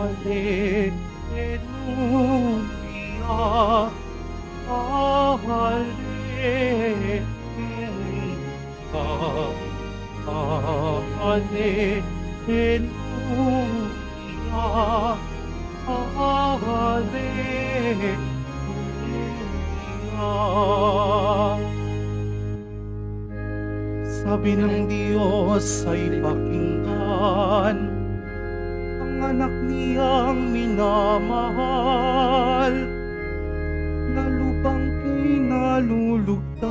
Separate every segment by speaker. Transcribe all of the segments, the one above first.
Speaker 1: Hallelujah, Hallelujah, Hallelujah, Hallelujah. Sabi ng Diyos ay pakinggan ang anak niyang minamahal, na lupang kinalulugdan.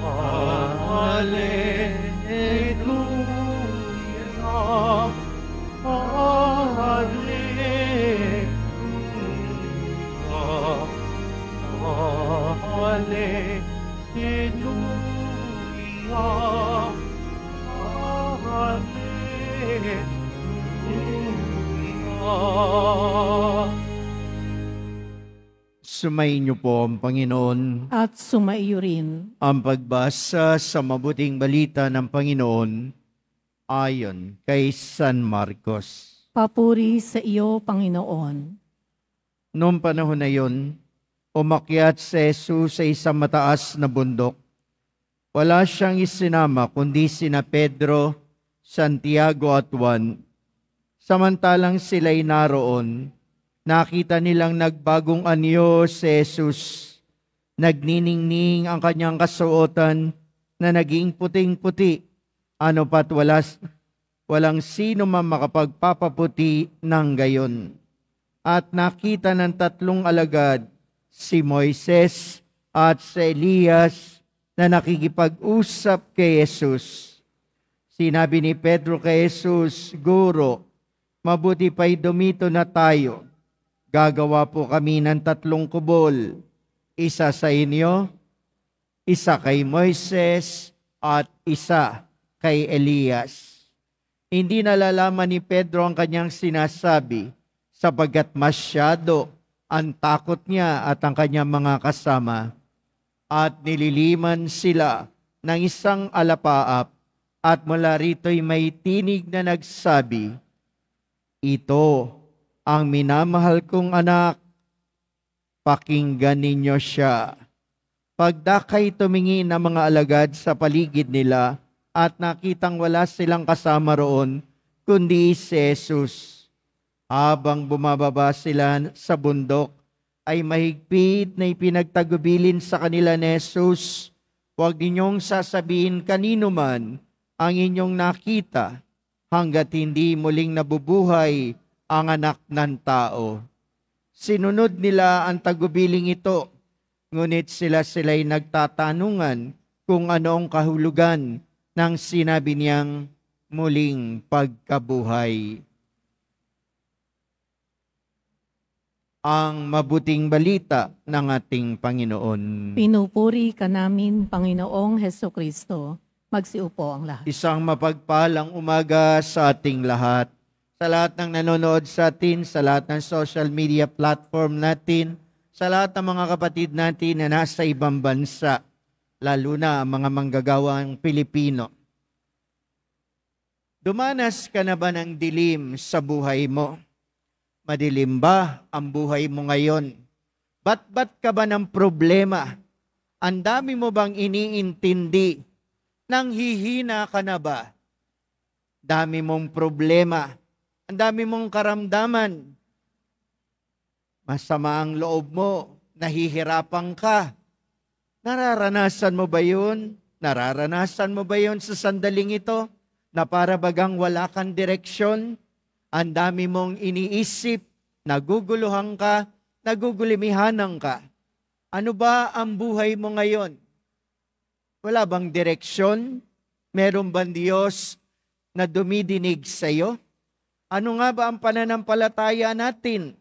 Speaker 1: Hallelujah, Hallelujah, Hallelujah, Hallelujah. Sumayin niyo po ang Panginoon.
Speaker 2: At sumaiyo rin.
Speaker 1: Ang pagbasa sa mabuting balita ng Panginoon ayon kay San Marcos.
Speaker 2: Papuri sa iyo, Panginoon.
Speaker 1: Noong panahon na yon, umakyat si Jesus sa isang mataas na bundok. Wala siyang isinama kundi sina Pedro, Santiago at Juan. Samantalang sila'y naroon, nakita nilang nagbagong anyo si Jesus. Nagniningning ang kanyang kasuotan na naging puting-puti. Ano pat walang sino man makapagpapaputi ng gayon. At nakita ng tatlong alagad, si Moises at si Elias, na nakikipag-usap kay Jesus. Sinabi ni Pedro kay Jesus, "Guro, mabuti pa'y dumito na tayo. Gagawa po kami ng 3 kubol. Isa sa inyo, isa kay Moises, at isa kay Elias." Hindi nalalaman ni Pedro ang kanyang sinasabi, sapagkat masyado ang takot niya at ang kanyang mga kasama. At nililiman sila ng isang alapaap, at mula rito'y may tinig na nagsabi, "Ito ang minamahal kong anak, pakinggan ninyo siya." Pagdakay tumingin ang mga alagad sa paligid nila at nakitang wala silang kasama roon, kundi si Jesus. Habang bumababa sila sa bundok, ay mahigpit na ipinagtagubilin sa kanila ni Jesus, "Huwag ninyong sasabihin kanino man ang inyong nakita, hanggat hindi muling nabubuhay ang anak ng tao." Sinunod nila ang tagubiling ito, ngunit sila'y nagtatanungan kung ano ang kahulugan ng sinabi niyang muling pagkabuhay. Ang mabuting balita ng ating Panginoon.
Speaker 2: Pinupuri ka namin, Panginoong Hesukristo. Magsiupo ang lahat.
Speaker 1: Isang mapagpalang umaga sa ating lahat. Sa lahat ng nanonood sa atin, sa lahat ng social media platform natin, sa lahat ng mga kapatid natin na nasa ibang bansa, lalo na ang mga manggagawang Pilipino. Dumanas ka na ba ng dilim sa buhay mo? Madilim ba ang buhay mo ngayon? Bat ka ba ng problema? Ang dami mo bang iniintindi? Nanghihina ka na ba? Dami mong problema. Ang dami mong karamdaman. Masama ang loob mo. Nahihirapan ka. Nararanasan mo ba yun? Nararanasan mo ba yun sa sandaling ito? Na para bagang wala kang direksyon? Ang dami mong iniisip, naguguluhan ka, nagugulimihanan ka. Ano ba ang buhay mo ngayon? Wala bang direksyon? Meron bang Diyos na dumidinig sa iyo? Ano nga ba ang pananampalataya natin?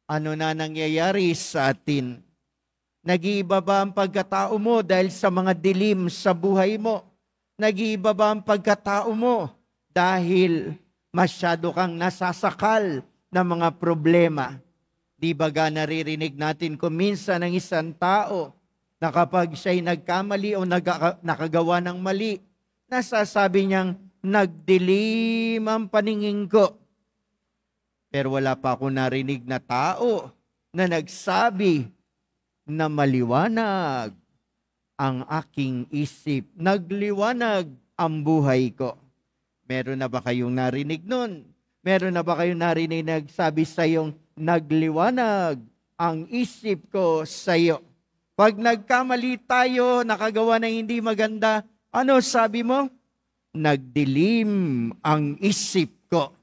Speaker 1: Ano na nangyayari sa atin? Nag-iiba ba ang pagkatao mo dahil sa mga dilim sa buhay mo? Nag-iiba ba ang pagkatao mo dahil masyado kang nasasakal ng mga problema? Di ba ga naririnig natin kung minsan ng isang tao na kapag siya'y nagkamali o nakagawa ng mali, nasasabi niyang, nagdilim ang paningin ko. Pero wala pa ako narinig na tao na nagsabi na maliwanag ang aking isip. Nagliwanag ang buhay ko. Meron na ba kayong narinig nun? Meron na ba kayong narinig nagsabi sa iyong, nagliwanag ang isip ko sa iyo? Pag nagkamali tayo, nakagawa ng hindi maganda, ano sabi mo? Nagdilim ang isip ko.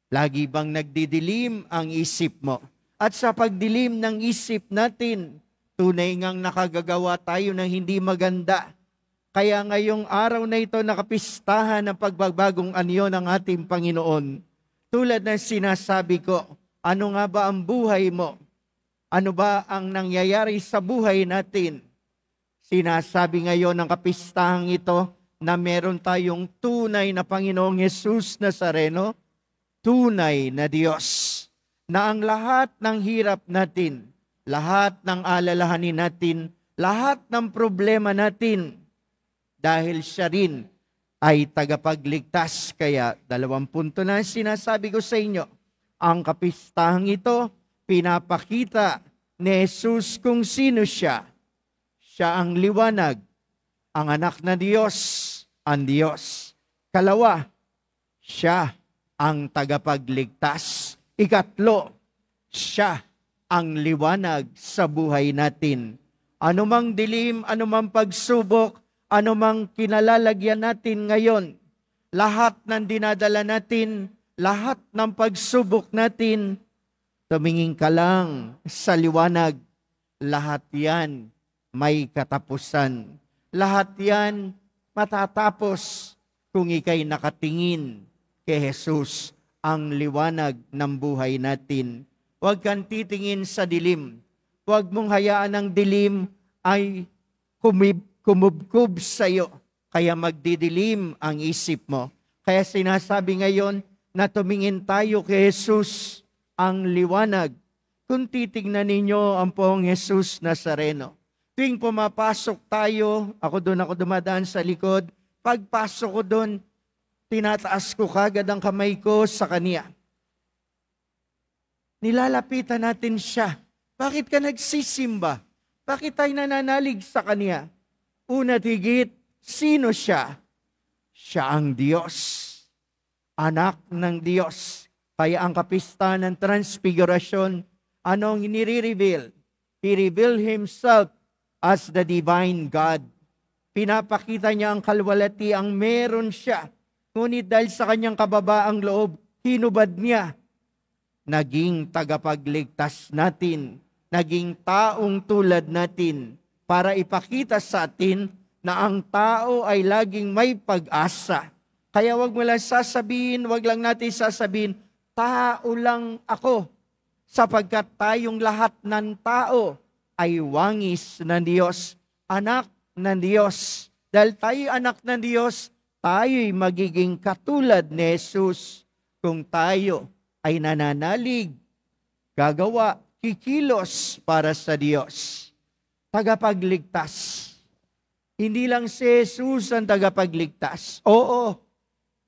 Speaker 1: Lagi bang nagdidilim ang isip mo? At sa pagdilim ng isip natin, tunay ngang nakagagawa tayo ng hindi maganda. Kaya ngayong araw na ito nakapistahan ng pagbabagong anyo ng ating Panginoon. Tulad ng sinasabi ko, ano nga ba ang buhay mo? Ano ba ang nangyayari sa buhay natin? Sinasabi ngayon ng kapistahang ito na meron tayong tunay na Panginoong Jesus Nazareno, tunay na Diyos, na ang lahat ng hirap natin, lahat ng alalahanin natin, lahat ng problema natin, dahil siya rin ay tagapagligtas. Kaya 2 punto na sinasabi ko sa inyo, ang kapistahang ito, pinapakita ni Jesus kung sino siya. Siya ang liwanag, ang anak na Diyos, ang Diyos. Kalawa, siya ang tagapagligtas. Ikatlo, siya ang liwanag sa buhay natin. Anumang dilim, anumang pagsubok, anumang kinalalagyan natin ngayon, lahat ng dinadala natin, lahat ng pagsubok natin, tumingin ka lang sa liwanag. Lahat yan may katapusan. Lahat yan matatapos kung ikay nakatingin kay Jesus, ang liwanag ng buhay natin. Huwag kang titingin sa dilim. Huwag mong hayaan ang dilim ay kumubkob sa iyo, kaya magdidilim ang isip mo. Kaya sinasabi ngayon na tumingin tayo kay Jesus, ang liwanag. Kung titignan ninyo ang poong Jesus Nazareno, tuwing pumapasok tayo, ako dumadaan sa likod, pagpasok ko doon, tinataas ko kagad ang kamay ko sa Kanya. Nilalapitan natin siya. Bakit ka nagsisimba? Bakit tayo nananalig sa Kanya? Una't higit, sino siya? Siya ang Diyos. Anak ng Diyos. Kaya ang kapista ng transfigurasyon, anong nire-reveal? He revealed Himself as the divine God. Pinapakita niya ang kalwalati, ang meron siya. Ngunit dahil sa kanyang kababaang loob, hinubad niya. Naging tagapagligtas natin. Naging taong tulad natin para ipakita sa atin na ang tao ay laging may pag-asa. Kaya wag mo lang sasabihin, wag lang natin sasabihin, tao lang ako, sapagkat tayong lahat ng tao ay wangis ng Diyos, anak ng Diyos. Dahil tayo anak ng Diyos, tayo'y magiging katulad ni Jesus kung tayo ay nananalig, gagawa, kikilos para sa Diyos. Tagapagligtas. Hindi lang si Jesus ang tagapagligtas. Oo,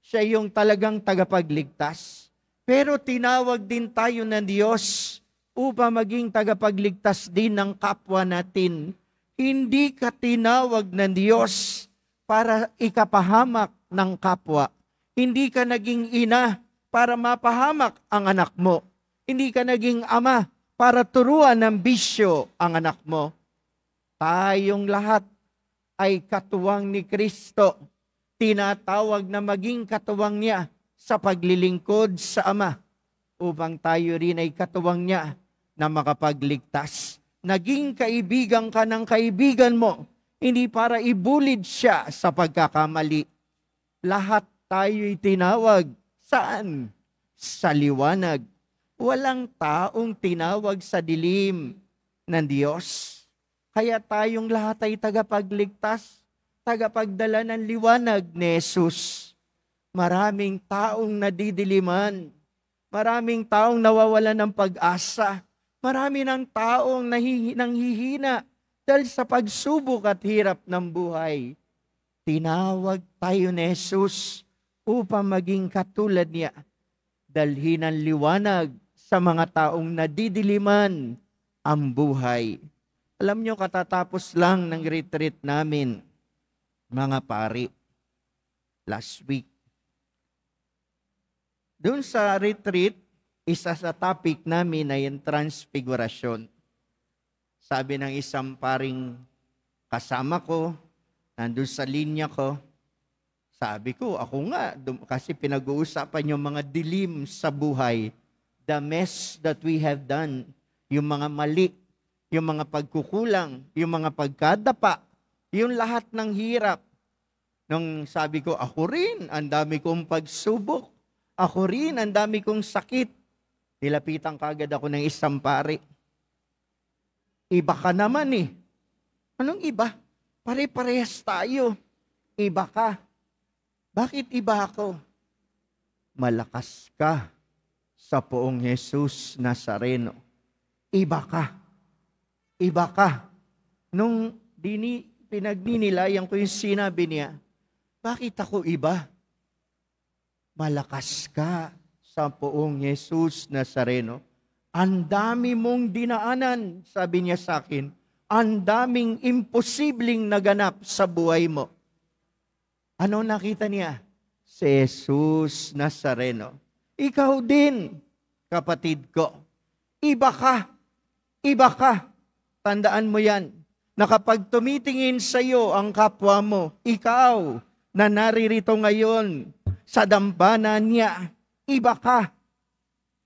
Speaker 1: siya yung talagang tagapagligtas. Pero tinawag din tayo ng Diyos upang maging tagapagligtas din ng kapwa natin. Hindi ka tinawag ng Diyos para ikapahamak ng kapwa. Hindi ka naging ina para mapahamak ang anak mo. Hindi ka naging ama para turuan ng bisyo ang anak mo. Tayong lahat ay katuwang ni Kristo. Tinatawag na maging katuwang niya sa paglilingkod sa Ama upang tayo rin ay katuwang niya na makapagligtas. Naging kaibigan ka ng kaibigan mo, hindi para ibulid siya sa pagkakamali. Lahat tayo'y tinawag. Saan? Sa liwanag. Walang taong tinawag sa dilim ng Diyos. Kaya tayong lahat ay tagapagligtas, tagapagdala ng liwanag ni Jesus. Maraming taong nadidiliman, maraming taong nawawalan ng pag-asa, marami ng taong nanghihina dahil sa pagsubok at hirap ng buhay. Tinawag tayo ni Jesus upang maging katulad niya. Dalhin ang liwanag sa mga taong nadidiliman ang buhay. Alam nyo, katatapos lang ng retreat namin, mga pari, last week. Doon sa retreat, isa sa topic namin ay yung transfiguration. Sabi ng isang paring kasama ko, nandun sa linya ko, sabi ko, ako nga, kasi pinag-uusapan yung mga dilim sa buhay, the mess that we have done, yung mga mali, yung mga pagkukulang, yung mga pagkadapa, yung lahat ng hirap. Nung sabi ko, ako rin, ang dami kong pagsubok. Ako rin, ang dami kong sakit. Nilapitan kagad ako ng isang pare. Iba ka naman eh. Anong iba? Pare-parehas tayo. Iba ka. Bakit iba ako? Malakas ka sa poong Jesus Nazareno. Iba ka. Iba ka. Nung pinagninilayan ko yung sinabi niya, bakit ako iba? Malakas ka sa poong Jesus Nazareno. Ang dami mong dinaanan, sabi niya sa akin, ang daming imposibleng naganap sa buhay mo. Ano nakita niya? Si Jesus Nazareno. Ikaw din, kapatid ko. Iba ka. Iba ka. Tandaan mo yan, na kapag tumitingin sa iyo ang kapwa mo, ikaw na naririto ngayon sa dambana niya, iba ka.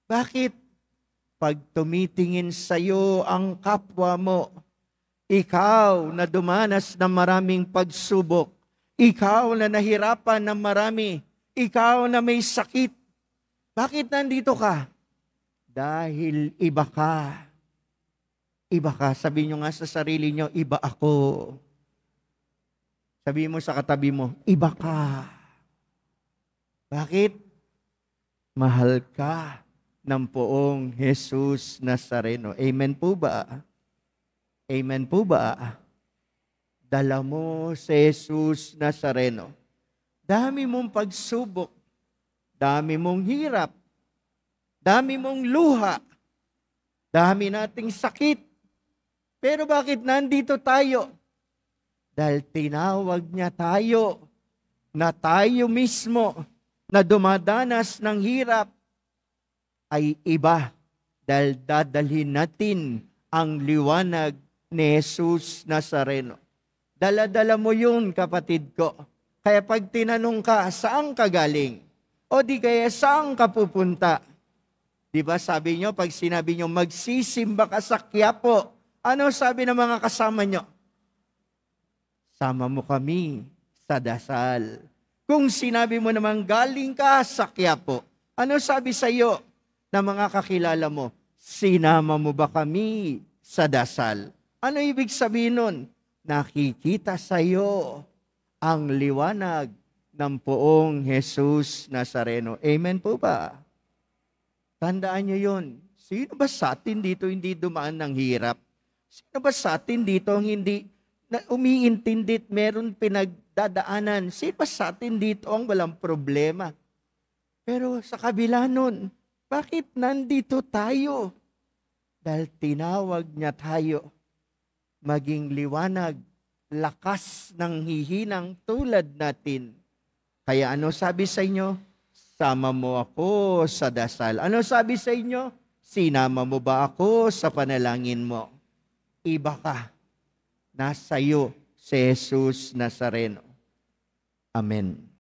Speaker 1: Bakit? Pag tumitingin sa iyo ang kapwa mo, ikaw na dumanas ng maraming pagsubok, ikaw na nahirapan ng marami, ikaw na may sakit, bakit nandito ka? Dahil iba ka. Iba ka. Sabi nyo nga sa sarili nyo, iba ako. Sabi mo sa katabi mo, iba ka. Bakit? Mahal ka ng poong Jesus Nazareno. Amen po ba? Amen po ba? Dala mo si Jesus Nazareno. Dami mong pagsubok, dami mong hirap, dami mong luha, dami nating sakit. Pero bakit nandito tayo? Dahil tinawag niya tayo na tayo mismo na dumadanas ng hirap ay iba dahil dadalhin natin ang liwanag ni Jesus Nazareno. Dala-dala mo yun, kapatid ko. Kaya pag tinanong ka, saan ka galing? O di kaya saan ka pupunta? Di ba sabi nyo, pag sinabi nyo, magsisimba ka sa Quiapo, ano sabi ng mga kasama nyo? Sama mo kami sa dasal. Kung sinabi mo naman galing ka sa Quiapo, ano sabi sa iyo ng mga kakilala mo? Sinama mo ba kami sa dasal? Ano ibig sabihin nun? Nakikita sa iyo ang liwanag ng poong Jesus Nazareno. Amen po ba? Tandaan nyo yun. Sino ba sa atin dito hindi dumaan ng hirap? Sino ba sa atin dito ang hindi na umiintindi, meron pinagdadaanan? Sino ba sa atin dito ang walang problema? Pero sa kabila nun, bakit nandito tayo? Dahil tinawag niya tayo maging liwanag, lakas ng hihinang tulad natin. Kaya ano sabi sa inyo? Sama mo ako sa dasal. Ano sabi sa inyo? Sinama mo ba ako sa panalangin mo? Iba ka. Nasa iyo si Jesus Nazareno. Amen.